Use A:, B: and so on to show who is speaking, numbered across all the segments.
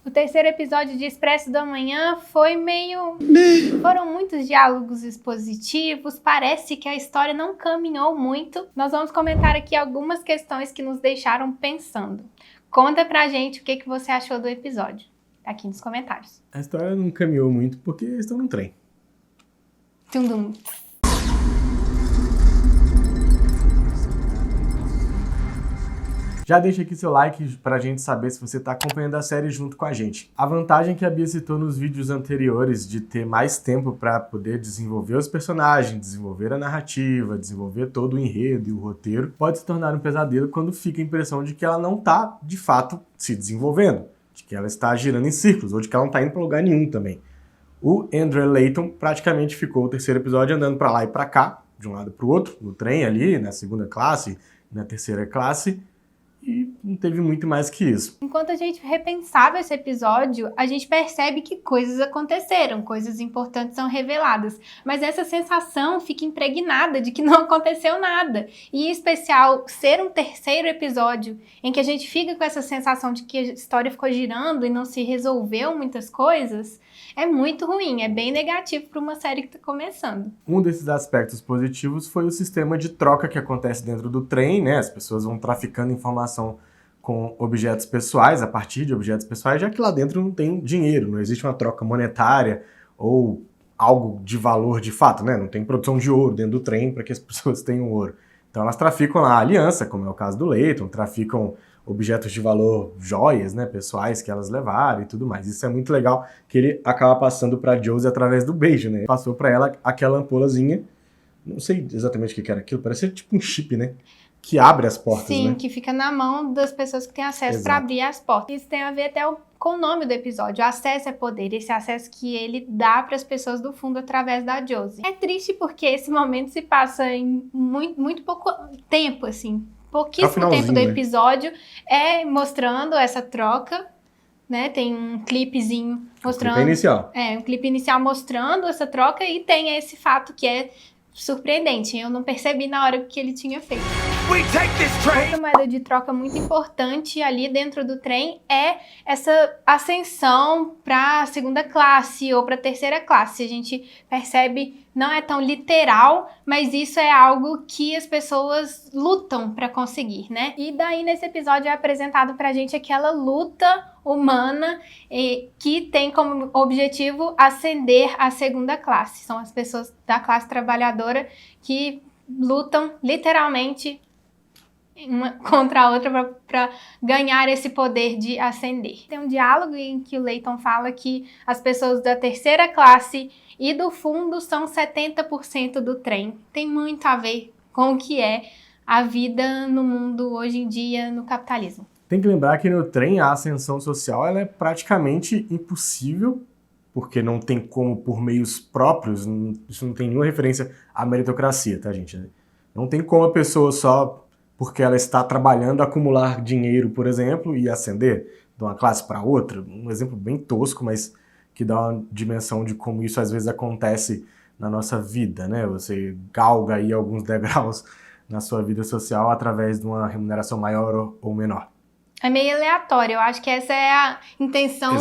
A: O terceiro episódio de Expresso da Manhã foi meio... Foram muitos diálogos expositivos, parece que a história não caminhou muito. Nós vamos comentar aqui algumas questões que nos deixaram pensando. Conta pra gente o que você achou do episódio, aqui nos comentários.
B: A história não caminhou muito porque eles estão num trem.
A: Tum-dum.
B: Já deixa aqui seu like pra gente saber se você está acompanhando a série junto com a gente. A vantagem que a Bia citou nos vídeos anteriores de ter mais tempo para poder desenvolver os personagens, desenvolver a narrativa, desenvolver todo o enredo e o roteiro, pode se tornar um pesadelo quando fica a impressão de que ela não está, de fato, se desenvolvendo, de que ela está girando em círculos, ou de que ela não está indo para lugar nenhum também. O Andrew Layton praticamente ficou o terceiro episódio andando para lá e para cá, de um lado para o outro, no trem ali, na segunda classe, na terceira classe, e não teve muito mais que isso.
A: Enquanto a gente repensava esse episódio, a gente percebe que coisas aconteceram, coisas importantes são reveladas, mas essa sensação fica impregnada de que não aconteceu nada. E em especial, ser um terceiro episódio em que a gente fica com essa sensação de que a história ficou girando e não se resolveu muitas coisas, é muito ruim, é bem negativo para uma série que está começando.
B: Um desses aspectos positivos foi o sistema de troca que acontece dentro do trem, né? As pessoas vão traficando informação com objetos pessoais, a partir de objetos pessoais, já que lá dentro não tem dinheiro, não existe uma troca monetária ou algo de valor de fato, né? Não tem produção de ouro dentro do trem para que as pessoas tenham ouro. Então elas traficam lá a aliança, como é o caso do Layton, traficam objetos de valor, joias, né, pessoais que elas levaram e tudo mais. Isso é muito legal, que ele acaba passando para Josie através do beijo, né? Passou para ela aquela ampulazinha, não sei exatamente o que era aquilo, parece tipo um chip, né? Que abre as portas,
A: Sim,
B: né?
A: Que fica na mão das pessoas que têm acesso para abrir as portas. Isso tem a ver até com o nome do episódio. O acesso é poder, esse acesso que ele dá para as pessoas do fundo através da Josie. É triste porque esse momento se passa em muito pouco tempo, assim. Pouquíssimo tempo do episódio mostrando essa troca, né? Tem um clipezinho mostrando...
B: Um clipe inicial.
A: Um clipe inicial mostrando essa troca e tem esse fato que é surpreendente. Eu não percebi na hora que ele tinha feito. Outra moeda de troca muito importante ali dentro do trem é essa ascensão para a segunda classe ou para a terceira classe. A gente percebe, não é tão literal, mas isso é algo que as pessoas lutam para conseguir, né? E daí nesse episódio é apresentado pra gente aquela luta humana que tem como objetivo ascender à segunda classe. São as pessoas da classe trabalhadora que lutam literalmente uma contra a outra para ganhar esse poder de ascender. Tem um diálogo em que o Layton fala que as pessoas da terceira classe e do fundo são 70% do trem. Tem muito a ver com o que é a vida no mundo hoje em dia, no capitalismo.
B: Tem que lembrar que no trem a ascensão social ela é praticamente impossível, porque não tem como por meios próprios, isso não tem nenhuma referência à meritocracia, tá, gente? Não tem como a pessoa só porque ela está trabalhando acumular dinheiro, por exemplo, e ascender de uma classe para outra. Um exemplo bem tosco, mas que dá uma dimensão de como isso às vezes acontece na nossa vida, né? Você galga aí alguns degraus na sua vida social através de uma remuneração maior ou menor.
A: É meio aleatório, eu acho que essa é a intenção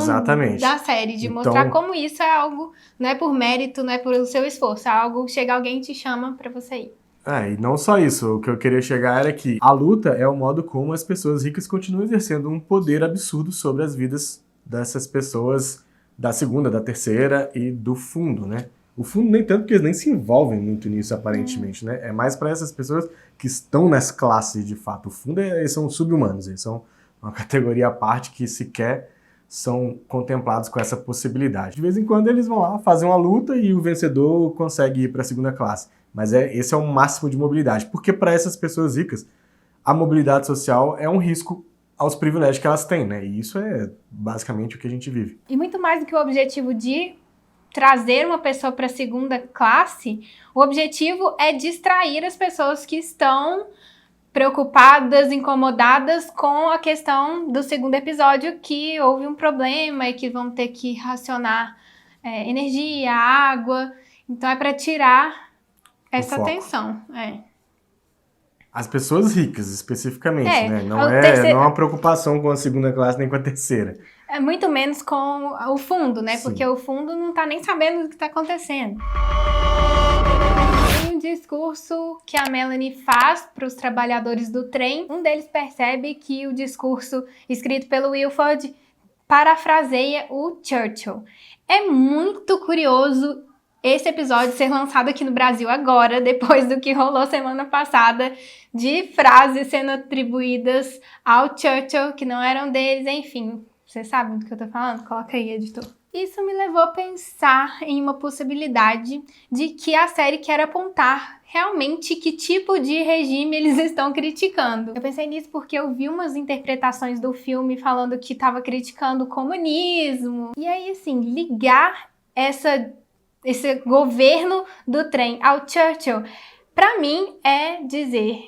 A: da série, de mostrar como isso é algo, não é por mérito, não é por seu esforço, é algo, chega alguém e te chama pra você ir.
B: E não só isso, o que eu queria chegar era que a luta é o modo como as pessoas ricas continuam exercendo um poder absurdo sobre as vidas dessas pessoas da segunda, da terceira e do fundo, né? O fundo nem tanto porque eles nem se envolvem muito nisso, aparentemente, né? É mais para essas pessoas que estão nas classes, de fato. O fundo, eles são sub-humanos, eles são uma categoria à parte que sequer são contemplados com essa possibilidade. De vez em quando eles vão lá, fazem uma luta e o vencedor consegue ir para a segunda classe. Mas esse é o máximo de mobilidade, porque para essas pessoas ricas, a mobilidade social é um risco aos privilégios que elas têm, né? E isso é basicamente o que a gente vive.
A: E muito mais do que o objetivo de trazer uma pessoa para a segunda classe, o objetivo é distrair as pessoas que estão preocupadas, incomodadas com a questão do segundo episódio, que houve um problema e que vão ter que racionar energia, água. Então é para tirar essa atenção.
B: As pessoas ricas, especificamente, né? Não é uma preocupação com a segunda classe nem com a terceira.
A: É muito menos com o fundo, né?
B: Sim.
A: Porque o fundo não tá nem sabendo do que tá acontecendo. Tem um discurso que a Melanie faz para os trabalhadores do trem. Um deles percebe que o discurso escrito pelo Wilford parafraseia o Churchill. É muito curioso esse episódio ser lançado aqui no Brasil agora, depois do que rolou semana passada, de frases sendo atribuídas ao Churchill, que não eram deles, enfim. Vocês sabem do que eu tô falando? Coloca aí, editor. Isso me levou a pensar em uma possibilidade de que a série quer apontar realmente que tipo de regime eles estão criticando. Eu pensei nisso porque eu vi umas interpretações do filme falando que estava criticando o comunismo. E aí, assim, ligar esse governo do trem ao Churchill, para mim, é dizer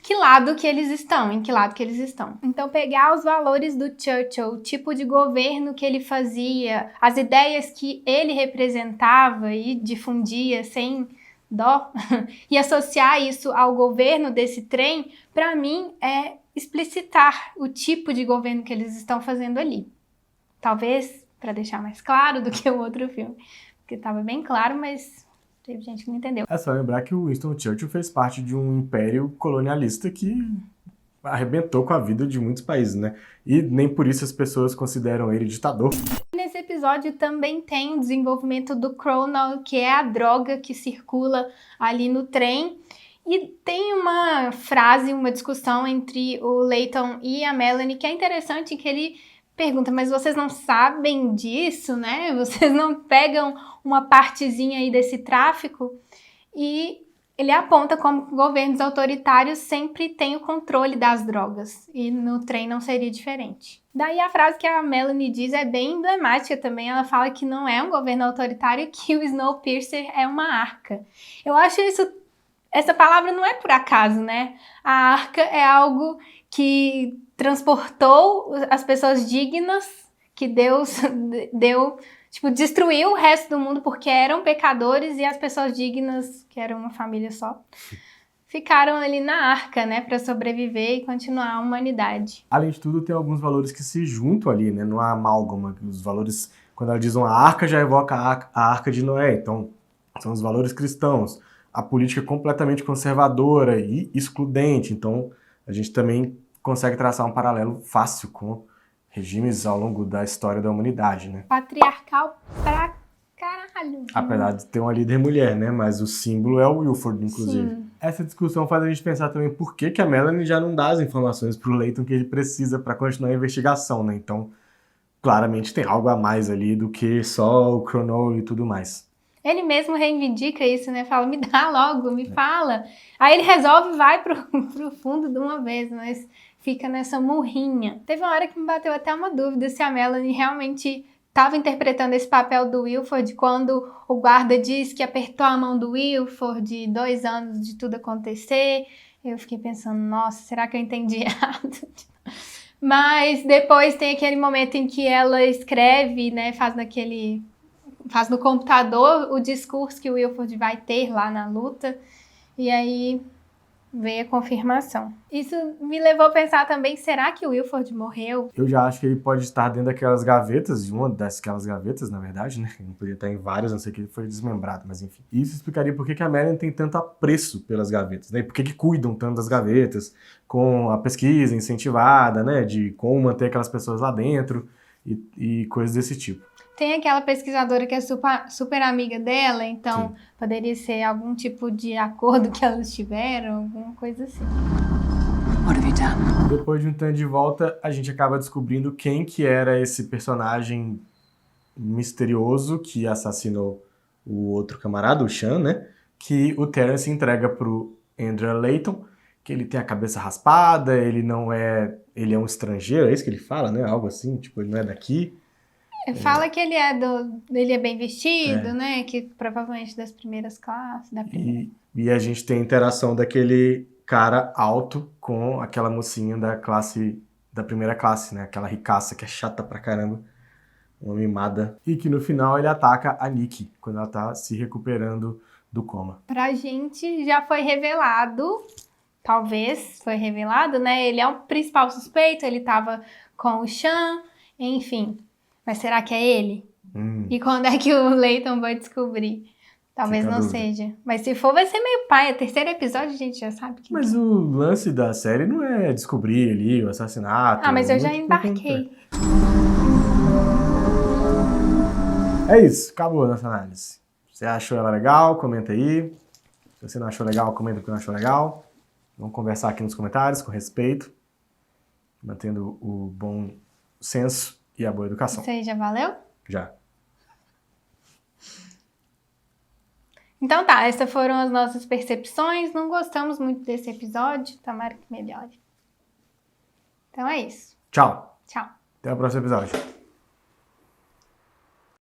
A: que lado que eles estão, em que lado que eles estão. Então, pegar os valores do Churchill, o tipo de governo que ele fazia, as ideias que ele representava e difundia sem dó, e associar isso ao governo desse trem, para mim, é explicitar o tipo de governo que eles estão fazendo ali. Talvez para deixar mais claro do que o outro filme, porque estava bem claro, mas teve gente que não entendeu.
B: É só lembrar que o Winston Churchill fez parte de um império colonialista que arrebentou com a vida de muitos países, né? E nem por isso as pessoas consideram ele ditador.
A: Nesse episódio também tem o desenvolvimento do Chronol, que é a droga que circula ali no trem. E tem uma frase, uma discussão entre o Layton e a Melanie que é interessante, que ele pergunta, mas vocês não sabem disso, né? Vocês não pegam uma partezinha aí desse tráfico? E ele aponta como governos autoritários sempre têm o controle das drogas. E no trem não seria diferente. Daí a frase que a Melanie diz é bem emblemática também. Ela fala que não é um governo autoritário, que o Snowpiercer é uma arca. Eu acho essa palavra não é por acaso, né? A arca é algo que transportou as pessoas dignas que Deus deu, tipo, destruiu o resto do mundo porque eram pecadores, e as pessoas dignas, que eram uma família só, ficaram ali na arca, né, para sobreviver e continuar a humanidade.
B: Além de tudo, tem alguns valores que se juntam ali, né, no amálgama. Os valores, quando ela diz uma arca, já evoca a arca de Noé. Então, são os valores cristãos. A política completamente conservadora e excludente. Então, a gente também consegue traçar um paralelo fácil com regimes ao longo da história da humanidade, né?
A: Patriarcal pra caralho.
B: Apesar de ter uma líder mulher, né? Mas o símbolo é o Wilford, inclusive.
A: Sim.
B: Essa discussão faz a gente pensar também por que a Melanie já não dá as informações pro Layton que ele precisa para continuar a investigação, né? Então, claramente tem algo a mais ali do que só o Chronol e tudo mais.
A: Ele mesmo reivindica isso, né? Fala, me dá logo, me fala. Aí ele resolve e vai pro fundo de uma vez, mas fica nessa murrinha. Teve uma hora que me bateu até uma dúvida se a Melanie realmente estava interpretando esse papel do Wilford quando o guarda diz que apertou a mão do Wilford 2 anos de tudo acontecer. Eu fiquei pensando, nossa, será que eu entendi errado? Mas depois tem aquele momento em que ela escreve, né? Faz no computador o discurso que o Wilford vai ter lá na luta, e aí veio a confirmação. Isso me levou a pensar também, será que o Wilford morreu?
B: Eu já acho que ele pode estar dentro daquelas gavetas, de uma daquelas gavetas, na verdade, né? Ele poderia estar em várias, não sei o que, ele foi desmembrado, mas enfim. Isso explicaria por que a Melanie tem tanto apreço pelas gavetas, né? Por que cuidam tanto das gavetas, com a pesquisa incentivada, né? De como manter aquelas pessoas lá dentro e coisas desse tipo.
A: Tem aquela pesquisadora que é super amiga dela, então sim, poderia ser algum tipo de acordo que elas tiveram, alguma coisa assim.
B: Depois de um tanto de volta, a gente acaba descobrindo quem que era esse personagem misterioso que assassinou o outro camarada, o Sean, né? Que o Terence entrega pro Andrew Layton, que ele tem a cabeça raspada, ele é um estrangeiro, é isso que ele fala, né? Algo assim, tipo, ele não é daqui.
A: Fala que ele é bem vestido, né? Que provavelmente das primeiras classes, da primeira.
B: E a gente tem a interação daquele cara alto com aquela mocinha da primeira classe, né? Aquela ricaça que é chata pra caramba, uma mimada. E que no final ele ataca a Nikki, quando ela tá se recuperando do coma.
A: Pra gente já foi revelado, talvez foi revelado, né? Ele é o principal suspeito, ele tava com o Sean. Enfim. Mas será que é ele? E quando é que o Leighton vai descobrir? Talvez não seja. Mas se for, vai ser meio pai. O terceiro episódio a gente já sabe que.
B: Mas o lance da série não é descobrir ali o assassinato.
A: Ah, mas eu já embarquei.
B: É isso, acabou a nossa análise. Você achou ela legal? Comenta aí. Se você não achou legal, comenta porque não achou legal. Vamos conversar aqui nos comentários com respeito, mantendo o bom senso e a boa educação.
A: Isso aí já valeu?
B: Já.
A: Então tá, essas foram as nossas percepções. Não gostamos muito desse episódio, tomara que melhore. Então é isso.
B: Tchau.
A: Tchau.
B: Até o próximo episódio.